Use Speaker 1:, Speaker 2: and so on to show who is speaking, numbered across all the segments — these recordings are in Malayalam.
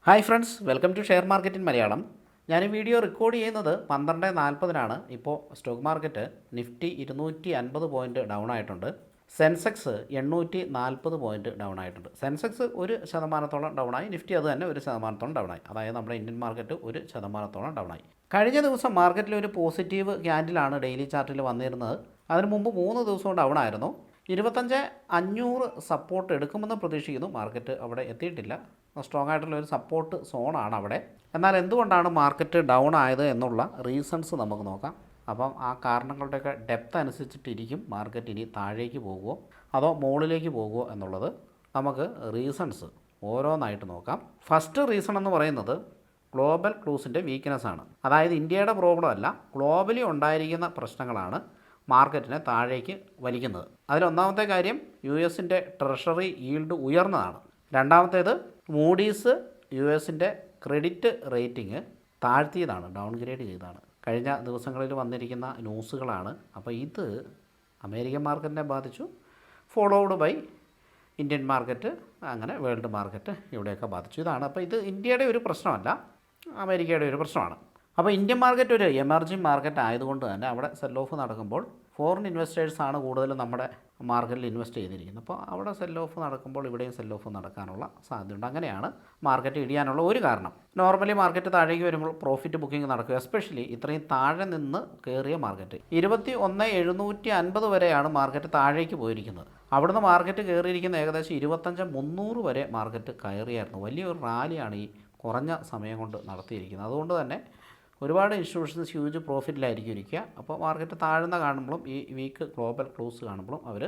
Speaker 1: Hi friends, welcome to share market in Malayalam. ഞാൻ ഈ വീഡിയോ റെക്കോർഡ് ചെയ്യുന്നത് 12:40 ഇപ്പോൾ stock market Nifty 250 point down ആയിട്ടുണ്ട്. സെൻസെക്സ് 840 പോയിൻറ്റ് ഡൗൺ ആയിട്ടുണ്ട്. സെൻസെക്സ് 1% ഡൗൺ ആയി, നിഫ്റ്റി അത് തന്നെ 1% ഡൗൺ ആയി. അതായത് നമ്മുടെ ഇന്ത്യൻ മാർക്കറ്റ് 1% ഡൗൺ ആയി. കഴിഞ്ഞ ദിവസം മാർക്കറ്റിൽ ഒരു പോസിറ്റീവ് ക്യാൻഡിലാണ് ഡെയിലി ചാർട്ടിൽ വന്നിരുന്നത്. അതിന് മുമ്പ് 3 ദിവസവും ഡൗൺ ആയിരുന്നു. 25,500 സപ്പോർട്ട് എടുക്കുമെന്ന് പ്രതീക്ഷിക്കുന്നു. മാർക്കറ്റ് അവിടെ എത്തിയിട്ടില്ല. സ്ട്രോങ് ആയിട്ടുള്ള ഒരു സപ്പോർട്ട് സോണാണ് അവിടെ. എന്നാൽ എന്തുകൊണ്ടാണ് മാർക്കറ്റ് ഡൗൺ ആയത് എന്നുള്ള റീസൺസ് നമുക്ക് നോക്കാം. അപ്പം ആ കാരണങ്ങളുടെയൊക്കെ ഡെപ്ത് അനുസരിച്ചിട്ടിരിക്കും മാർക്കറ്റ് ഇനി താഴേക്ക് പോകുമോ അതോ മുകളിലേക്ക് പോകുമോ എന്നുള്ളത്. നമുക്ക് റീസൺസ് ഓരോന്നായിട്ട് നോക്കാം. ഫസ്റ്റ് റീസൺ എന്ന് പറയുന്നത് ഗ്ലോബൽ ക്രൂസിൻ്റെ വീക്ക്നെസ് ആണ്. അതായത് ഇന്ത്യയുടെ പ്രോബ്ലം അല്ല, ഗ്ലോബലി ഉണ്ടായിരിക്കുന്ന പ്രശ്നങ്ങളാണ് മാർക്കറ്റിനെ താഴേക്ക് വലിക്കുന്നത്. അതിലൊന്നാമത്തെ കാര്യം US-ൻ്റെ ട്രഷറി ഈൽഡ് ഉയർന്നതാണ്. രണ്ടാമത്തേത് മൂഡീസ് US-ൻ്റെ ക്രെഡിറ്റ് റേറ്റിംഗ് താഴ്ത്തിയതാണ്, ഡൗൺഗ്രേഡ് ചെയ്തതാണ്. കഴിഞ്ഞ ദിവസങ്ങളിൽ വന്നിരിക്കുന്ന ന്യൂസുകളാണ്. അപ്പോൾ ഇത് അമേരിക്കൻ മാർക്കറ്റിനെ ബാധിച്ചു, ഫോളോഡ് ബൈ ഇന്ത്യൻ മാർക്കറ്റ്, അങ്ങനെ വേൾഡ് മാർക്കറ്റ് ഇവിടെയൊക്കെ ബാധിച്ചു. ഇതാണ്. അപ്പോൾ ഇത് ഇന്ത്യയുടെ ഒരു പ്രശ്നമല്ല, അമേരിക്കയുടെ ഒരു പ്രശ്നമാണ്. അപ്പോൾ ഇന്ത്യൻ മാർക്കറ്റ് ഒരു എമർജിങ് മാർക്കറ്റ് ആയതുകൊണ്ട് തന്നെ അവിടെ സെൽ ഓഫ് നടക്കുമ്പോൾ ഫോറിൻ ഇൻവെസ്റ്റേഴ്സാണ് കൂടുതലും നമ്മുടെ മാർക്കറ്റിൽ ഇൻവെസ്റ്റ് ചെയ്തിരിക്കുന്നത്. അപ്പോൾ അവിടെ സെൽ ഓഫ് നടക്കുമ്പോൾ ഇവിടെയും സെൽ ഓഫ് നടക്കാനുള്ള സാധ്യതയുണ്ട്. അങ്ങനെയാണ് മാർക്കറ്റ് ഇടിയാനുള്ള ഒരു കാരണം. നോർമലി മാർക്കറ്റ് താഴേക്ക് വരുമ്പോൾ പ്രോഫിറ്റ് ബുക്കിംഗ് നടക്കുക, എസ്പെഷ്യലി ഇത്രയും താഴെ നിന്ന് കയറിയ മാർക്കറ്റ് 21,750 വരെയാണ് മാർക്കറ്റ് താഴേക്ക് പോയിരിക്കുന്നത്. അവിടുന്ന് മാർക്കറ്റ് കയറിയിരിക്കുന്ന ഏകദേശം 25,300 വരെ മാർക്കറ്റ് കയറിയായിരുന്നു. വലിയൊരു റാലിയാണ് ഈ കുറഞ്ഞ സമയം കൊണ്ട് നടത്തിയിരിക്കുന്നത്. അതുകൊണ്ട് തന്നെ ഒരുപാട് ഇൻസ്റ്റിറ്റ്യൂഷൻസ് ഹ്യൂജ് പ്രോഫിറ്റിലായിരിക്കും ഇരിക്കുക. അപ്പോൾ മാർക്കറ്റ് താഴ്ന്ന കാണുമ്പോഴും ഈ വീക്ക് ഗ്ലോബൽ ക്ലോസ് കാണുമ്പോഴും അവർ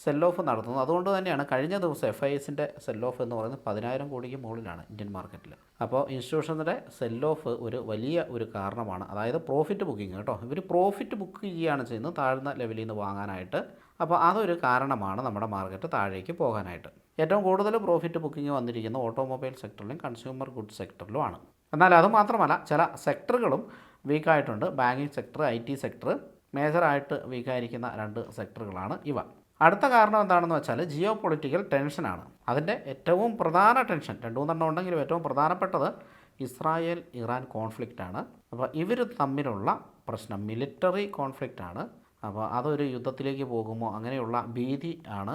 Speaker 1: സെൽ ഓഫ് നടത്തുന്നത്. അതുകൊണ്ട് തന്നെയാണ് കഴിഞ്ഞ ദിവസം FISൻ്റെ സെൽ ഓഫ് എന്ന് പറയുന്നത് 10,000 കോടിക്ക് മുകളിലാണ് ഇന്ത്യൻ മാർക്കറ്റിൽ. അപ്പോൾ ഇൻസ്റ്റിറ്റ്യൂഷൻ്റെ സെൽ ഓഫ് ഒരു വലിയ ഒരു കാരണമാണ്. അതായത് പ്രോഫിറ്റ് ബുക്കിംഗ് കേട്ടോ, ഇവർ പ്രോഫിറ്റ് ബുക്ക് ചെയ്യുകയാണ് ചെയ്യുന്നത് താഴ്ന്ന ലെവലിൽ നിന്ന് വാങ്ങാനായിട്ട്. അപ്പോൾ അതൊരു കാരണമാണ് നമ്മുടെ മാർക്കറ്റ് താഴേക്ക് പോകാനായിട്ട്. ഏറ്റവും കൂടുതൽ പ്രോഫിറ്റ് ബുക്കിംഗ് വന്നിരിക്കുന്ന ഓട്ടോമൊബൈൽ സെക്ടറിലും കൺസ്യൂമർ ഗുഡ് സെക്ടറിലുമാണ്. എന്നാൽ അതുമാത്രമല്ല, ചില സെക്ടറുകളും വീക്കായിട്ടുണ്ട്. ബാങ്കിങ് സെക്ടർ, IT സെക്ടർ മേജറായിട്ട് വീക്കായിരിക്കുന്ന 2 സെക്ടറുകളാണ് ഇവ. അടുത്ത കാരണം എന്താണെന്ന് വെച്ചാൽ ജിയോ പൊളിറ്റിക്കൽ ടെൻഷനാണ്. അതിൻ്റെ ഏറ്റവും പ്രധാന ടെൻഷൻ 2-3 ഉണ്ടെങ്കിലും ഏറ്റവും പ്രധാനപ്പെട്ടത് ഇസ്രായേൽ ഇറാൻ കോൺഫ്ലിക്റ്റാണ്. അപ്പോൾ ഇവർ തമ്മിലുള്ള പ്രശ്നം മിലിറ്ററി കോൺഫ്ലിക്റ്റാണ്. അപ്പോൾ അതൊരു യുദ്ധത്തിലേക്ക് പോകുമോ അങ്ങനെയുള്ള ഭീതി ആണ്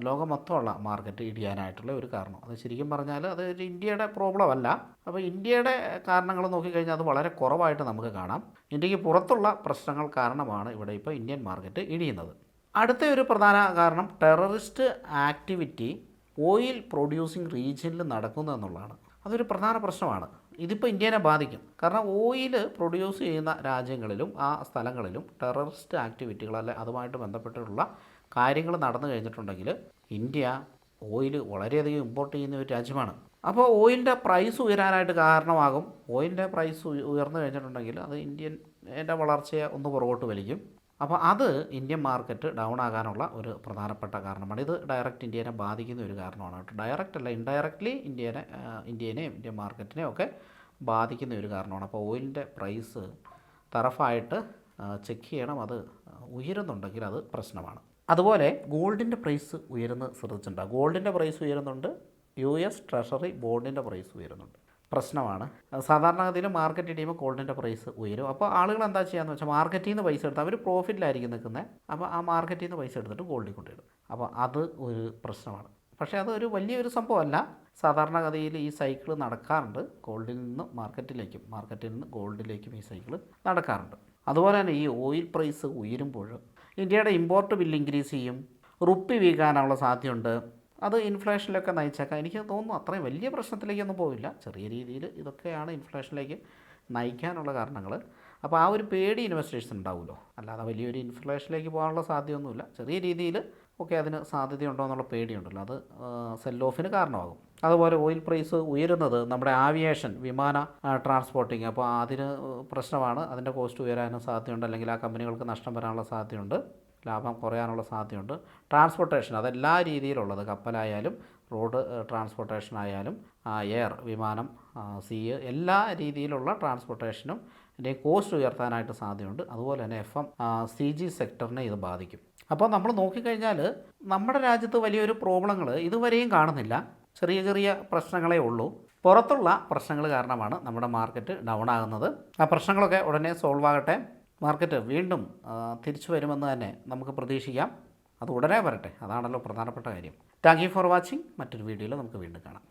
Speaker 1: ലോകം മൊത്തമുള്ള മാർക്കറ്റ് ഇടിയാനായിട്ടുള്ള ഒരു കാരണം. അത് ശരിക്കും പറഞ്ഞാൽ അത് ഇന്ത്യയുടെ പ്രോബ്ലം അല്ല. അപ്പോൾ ഇന്ത്യയുടെ കാരണങ്ങൾ നോക്കിക്കഴിഞ്ഞാൽ അത് വളരെ കുറവായിട്ട് നമുക്ക് കാണാം. ഇന്ത്യക്ക് പുറത്തുള്ള പ്രശ്നങ്ങൾ കാരണമാണ് ഇവിടെ ഇപ്പോൾ ഇന്ത്യൻ മാർക്കറ്റ് ഇടിയുന്നത്. അടുത്ത ഒരു പ്രധാന കാരണം ടെററിസ്റ്റ് ആക്ടിവിറ്റി ഓയിൽ പ്രൊഡ്യൂസിങ് റീജിയനിൽ നടക്കുന്നു എന്നുള്ളതാണ്. അതൊരു പ്രധാന പ്രശ്നമാണ്. ഇതിപ്പോൾ ഇന്ത്യനെ ബാധിക്കും. കാരണം ഓയിൽ പ്രൊഡ്യൂസ് ചെയ്യുന്ന രാജ്യങ്ങളിലും ആ സ്ഥലങ്ങളിലും ടെററിസ്റ്റ് ആക്ടിവിറ്റികൾ അല്ലെ അതുമായിട്ട് ബന്ധപ്പെട്ടിട്ടുള്ള കാര്യങ്ങൾ നടന്നു കഴിഞ്ഞിട്ടുണ്ടെങ്കിൽ ഇന്ത്യ ഓയിൽ വളരെയധികം ഇമ്പോർട്ട് ചെയ്യുന്ന ഒരു രാജ്യമാണ്. അപ്പോൾ ഓയിലിൻ്റെ പ്രൈസ് ഉയരാനായിട്ട് കാരണമാകും. ഓയിലിൻ്റെ പ്രൈസ് ഉയർന്നു കഴിഞ്ഞിട്ടുണ്ടെങ്കിൽ അത് ഇന്ത്യൻ്റെ വളർച്ചയെ ഒന്ന് പുറകോട്ട് വലിക്കും. അപ്പോൾ അത് ഇന്ത്യൻ മാർക്കറ്റ് ഡൗൺ ആകാനുള്ള ഒരു പ്രധാനപ്പെട്ട കാരണമാണ്. ഇത് ഡയറക്റ്റ് ഇന്ത്യനെ ബാധിക്കുന്ന ഒരു കാരണമാണ്. ഡയറക്റ്റ് അല്ല, ഇൻഡയറക്റ്റ്ലി ഇന്ത്യനെയും ഇന്ത്യൻ മാർക്കറ്റിനെയും ഒക്കെ ബാധിക്കുന്ന ഒരു കാരണമാണ്. അപ്പോൾ ഓയിലിൻ്റെ പ്രൈസ് തറഫായിട്ട് ചെക്ക് ചെയ്യണം. അത് ഉയരുന്നുണ്ടെങ്കിൽ അത് പ്രശ്നമാണ്. അതുപോലെ ഗോൾഡിൻ്റെ പ്രൈസ് ഉയരുന്നത് ശ്രദ്ധിച്ചിട്ടുണ്ടോ? ഗോൾഡിൻ്റെ പ്രൈസ് ഉയരുന്നുണ്ട്, US ട്രഷറി ബോണ്ടിൻ്റെ പ്രൈസ് ഉയരുന്നുണ്ട്. പ്രശ്നമാണ്. സാധാരണഗതിയിൽ മാർക്കറ്റ് ഇടിയുമ്പോൾ ഗോൾഡിൻ്റെ പ്രൈസ് ഉയരും. അപ്പോൾ ആളുകൾ എന്താ ചെയ്യാന്ന് വെച്ചാൽ മാർക്കറ്റിൽ നിന്ന് പൈസ എടുത്ത് അവർ പ്രോഫിറ്റിലായിരിക്കും നിൽക്കുന്നത്. അപ്പോൾ ആ മാർക്കറ്റിൽ നിന്ന് പൈസ എടുത്തിട്ട് ഗോൾഡിൽ കൊണ്ടിടും. അപ്പോൾ അത് ഒരു പ്രശ്നമാണ്. പക്ഷേ അതൊരു വലിയൊരു സംഭവമല്ല. സാധാരണഗതിയിൽ ഈ സൈക്കിൾ നടക്കാറുണ്ട്. ഗോൾഡിൽ നിന്ന് മാർക്കറ്റിലേക്കും മാർക്കറ്റിൽ നിന്ന് ഗോൾഡിലേക്കും ഈ സൈക്കിൾ നടക്കാറുണ്ട്. അതുപോലെ തന്നെ ഈ ഓയിൽ പ്രൈസ് ഉയരുമ്പോൾ ഇന്ത്യയുടെ ഇമ്പോർട്ട് ബില്ല് ഇൻക്രീസ് ചെയ്യും, റുപ്പി വീഴാനുള്ള സാധ്യതയുണ്ട്. അത് ഇൻഫ്ലേഷനിലൊക്കെ നയിച്ചേക്കാം. എനിക്ക് തോന്നുന്നു അത്രയും വലിയ പ്രശ്നത്തിലേക്കൊന്നും പോവില്ല. ചെറിയ രീതിയിൽ ഇതൊക്കെയാണ് ഇൻഫ്ലേഷനിലേക്ക് നയിക്കാനുള്ള കാരണങ്ങൾ. അപ്പോൾ ആ ഒരു പേടി ഇൻവെസ്റ്റേഴ്സ് ഉണ്ടാവുമല്ലോ. അല്ലാതെ വലിയൊരു ഇൻഫ്ലേഷനിലേക്ക് പോകാനുള്ള സാധ്യതയൊന്നുമില്ല. ചെറിയ രീതിയിൽ ഒക്കെ അതിന് സാധ്യതയുണ്ടോ എന്നുള്ള പേടിയുണ്ടല്ലോ, അത് സെൽ ഓഫിന് കാരണമാകും. അതുപോലെ ഓയിൽ പ്രൈസ് ഉയരുന്നത് നമ്മുടെ ആവിയേഷൻ, വിമാന ട്രാൻസ്പോർട്ടിങ്, അപ്പോൾ അതിന് പ്രശ്നമാണ്. അതിൻ്റെ കോസ്റ്റ് ഉയരാനും സാധ്യതയുണ്ട്, അല്ലെങ്കിൽ ആ കമ്പനികൾക്ക് നഷ്ടം വരാനുള്ള സാധ്യതയുണ്ട്, ലാഭം കുറയാനുള്ള സാധ്യതയുണ്ട്. ട്രാൻസ്പോർട്ടേഷൻ അതെല്ലാ രീതിയിലുള്ളത്, കപ്പലായാലും റോഡ് ട്രാൻസ്പോർട്ടേഷൻ ആയാലും എയർ, വിമാനം, സീ, എല്ലാ രീതിയിലുള്ള ട്രാൻസ്പോർട്ടേഷനും ഇതിൻ്റെ കോസ്റ്റ് ഉയർത്താനായിട്ട് സാധ്യതയുണ്ട്. അതുപോലെ തന്നെ CG സെക്ടറിനെ ഇത് ബാധിക്കും. അപ്പോൾ നമ്മൾ നോക്കിക്കഴിഞ്ഞാൽ നമ്മുടെ രാജ്യത്ത് വലിയൊരു പ്രോബ്ലങ്ങൾ ഇതുവരെയും കാണുന്നില്ല. ചെറിയ ചെറിയ പ്രശ്നങ്ങളേ ഉള്ളൂ. പുറത്തുള്ള പ്രശ്നങ്ങൾ കാരണമാണ് നമ്മുടെ മാർക്കറ്റ് ഡൗൺ ആകുന്നത്. ആ പ്രശ്നങ്ങളൊക്കെ ഉടനെ സോൾവ് ആകട്ടെ. മാർക്കറ്റ് വീണ്ടും തിരിച്ചു വരുമെന്ന് തന്നെ നമുക്ക് പ്രതീക്ഷിക്കാം. അത് ഉടനെ വരട്ടെ, അതാണല്ലോ പ്രധാനപ്പെട്ട കാര്യം. Thank you for watching. മറ്റൊരു വീഡിയോയിൽ നമുക്ക് വീണ്ടും കാണാം.